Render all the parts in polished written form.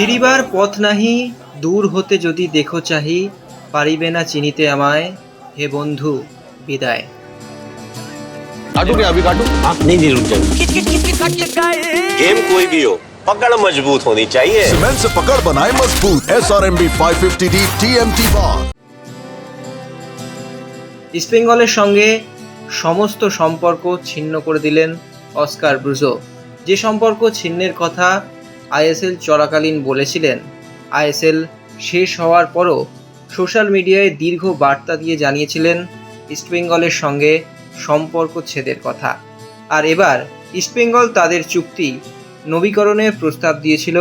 ফিরিবার পথ নাহি, দূর হতে যদি দেখো চাহি, পারিবে না চিনিতে আমায়, হে বন্ধু বিদায়। काटू क्या अभी काटू? आप नहीं रुक जाएंगे। गेम कोई भी हो, पकड़ मजबूत होनी चाहिए। सीमेंट से पकड़ बनाए मजबूत। SRMB 550D TMT bar। ইস্টবেঙ্গলের সঙ্গে সমস্ত সম্পর্ক ছিন্ন করে দিলেন অস্কার ব্রুজো। যে সম্পর্ক ছিন্নের কথা আইএসএল চলাকালীন বলেছিলেন, আইএসএল শেষ হওয়ার পরও সোশ্যাল মিডিয়ায় দীর্ঘ বার্তা দিয়ে জানিয়েছিলেন ইস্টবেঙ্গলের সঙ্গে সম্পর্ক ছেদের কথা। আর এবার ইস্টবেঙ্গল তাদের চুক্তি নবীকরণের প্রস্তাব দিয়েছিল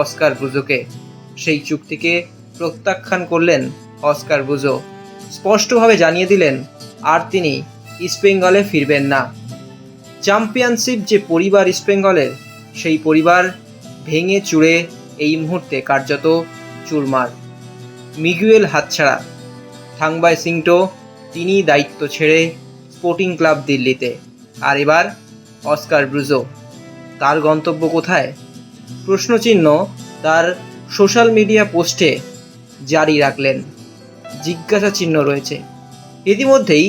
অস্কার ব্রুজোকে। সেই চুক্তিকে প্রত্যাখ্যান করলেন অস্কার ব্রুজো। স্পষ্টভাবে জানিয়ে দিলেন আর তিনি ইস্টবেঙ্গলে ফিরবেন না। চ্যাম্পিয়নশিপ যে পরিবার ইস্টবেঙ্গলের, সেই পরিবার ভেঙে চুড়ে এই মুহূর্তে কার্যত চুরমার। মিগুয়েল হাতছাড়া, থাংবাই সিংটো তিনি দায়িত্ব ছেড়ে স্পোর্টিং ক্লাব দিল্লিতে। আর এবার অস্কার ব্রুজো, তার গন্তব্য কোথায়? প্রশ্নচিহ্ন তার সোশ্যাল মিডিয়া পোস্টে জারি রাখলেন। জিজ্ঞাসা চিহ্ন রয়েছে। ইতিমধ্যেই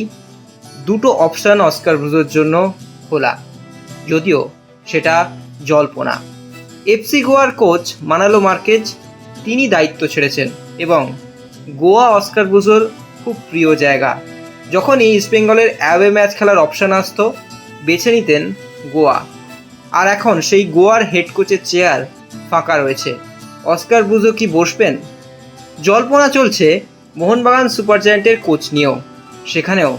দুটো অপশান অস্কার ব্রুজোর জন্য খোলা, যদিও সেটা জল্পনা। এফসি গোয়ার কোচ মানালো মার্কেজ তিনি দায়িত্ব ছেড়েছেন এবং গোয়া অস্কার ব্রুজোর খুব প্রিয় জায়গা। যখন এই ইস্টবেঙ্গলের অ্যাওয়ে ম্যাচ খেলার অপশান আসতো, বেছে নিতেন গোয়া। আর এখন সেই গোয়ার হেড কোচের চেয়ার ফাঁকা রয়েছে। অস্কার ব্রুজো কি বসবেন? জল্পনা চলছে মোহনবাগান সুপার জায়ান্টের কোচ নিয়েও। সেখানেও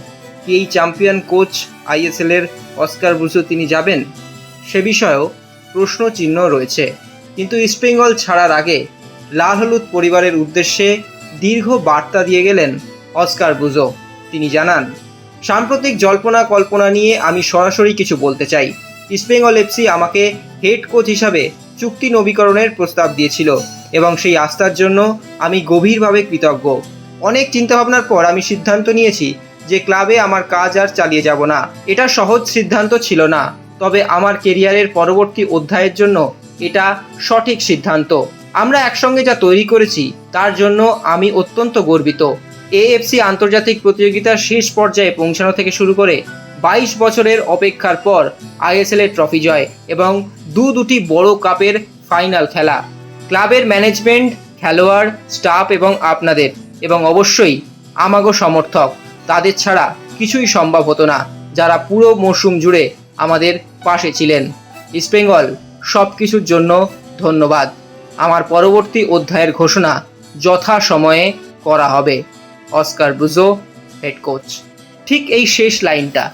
কি এই চ্যাম্পিয়ন কোচ আইএসএলের অস্কার ব্রুজো তিনি যাবেন? সে বিষয়েও প্রশ্ন চিহ্ন রয়েছে। কিন্তু ইস্টবেঙ্গল ছাড়ার আগে লাল হলুদ পরিবারের উদ্দেশ্যে দীর্ঘ বার্তা দিয়ে গেলেন অস্কার ব্রুজো। তিনি জানান, সাম্প্রতিক জল্পনা কল্পনা নিয়ে আমি সরাসরি কিছু বলতে চাই। ইস্টবেঙ্গল এফসি আমাকে হেড কোচ হিসাবে চুক্তি নবীকরণের প্রস্তাব দিয়েছিল এবং সেই আস্থার জন্য আমি গভীরভাবে কৃতজ্ঞ। অনেক চিন্তাভাবনার পর আমি সিদ্ধান্ত নিয়েছি যে ক্লাবে আমার কাজ আর চালিয়ে যাব না। এটা সহজ সিদ্ধান্ত ছিল না, তবে আমার কেরিয়ারের পরবর্তী অধ্যায়ের জন্য এটা সঠিক সিদ্ধান্ত। আমরা একসঙ্গে যা তৈরি করেছি তার জন্য আমি অত্যন্ত গর্বিত। এএফসি আন্তর্জাতিক প্রতিযোগিতার শেষ পর্যায়ে পৌঁছানো থেকে শুরু করে 22 বছরের অপেক্ষার পর আইএসএলের ট্রফি জয় এবং দুটি বড় কাপের ফাইনাল খেলা। ক্লাবের ম্যানেজমেন্ট, খেলোয়াড়, স্টাফ এবং আপনাদের এবং অবশ্যই আমাগো সমর্থক, তাদের ছাড়া কিছুই সম্ভব হতো না, যারা পুরো মরশুম জুড়ে আমাদের পাশে ছিলেন। ইস্টবেঙ্গল সব কিছুর জন্য ধন্যবাদ। আমার পরবর্তী অধ্যায়ের ঘোষণা যথা সময়ে করা হবে। Oscar Bruzon, head coach. ঠিক এই শেষ লাইনটা,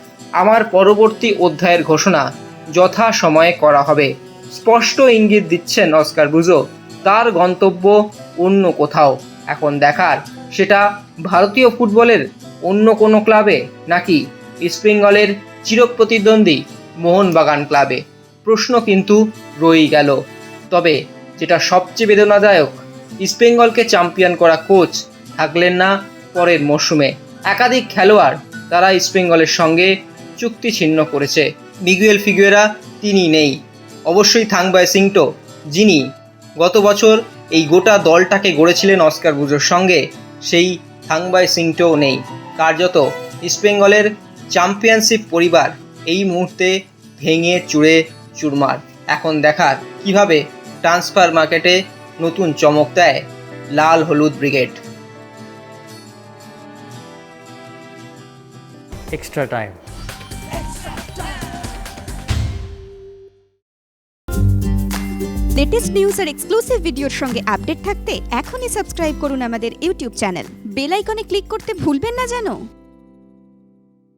আমার পরবর্তী অধ্যায়ের ঘোষণা যথা সময়ে করা হবে, স্পষ্ট ইঙ্গিত দিচ্ছেন অস্কার ব্রুজো। তার গন্তব্য অন্য কোথাও। এখন দেখার সেটা ভারতীয় ফুটবলের অন্য কোনো ক্লাবে নাকি ইস্টবেঙ্গলের চিরপ্রতিদ্বন্দ্বী মোহনবাগান ক্লাবে। প্রশ্ন কিন্তু রয়েই গেল। তবে যেটা সবচেয়ে বেদনাদায়ক, ইস্টবেঙ্গলকে চ্যাম্পিয়ন করা কোচ থাকলেন না পরের মরশুমে। একাধিক খেলোয়াড় তারা ইস্টবেঙ্গলের সঙ্গে চুক্তি ছিন্ন করেছে। মিগুয়েল ফিগুয়েরা তিনি নেই। অবশ্যই থাংবাই সিংটো, যিনি গত বছর এই গোটা দলটাকে গড়েছিলেন অস্কার ব্রুজোর সঙ্গে, সেই থাংবাই সিংটোও নেই। কার্যত ইস্টবেঙ্গলের চ্যাম্পিয়নশিপ পরিবার এই মুহূর্তে ভেঙে চুড়ে চুরমার। এখন দেখার কিভাবে ট্রান্সফার মার্কেটে নতুন চমক দেয় লাল হলুদ brigade. extra time. Latest news আর এক্সক্লুসিভ ভিডিওর সঙ্গে আপডেট থাকতে এখনই সাবস্ক্রাইব করুন আমাদের ইউটিউব চ্যানেল। বেল আইকনে ক্লিক করতে ভুলবেন না যেন।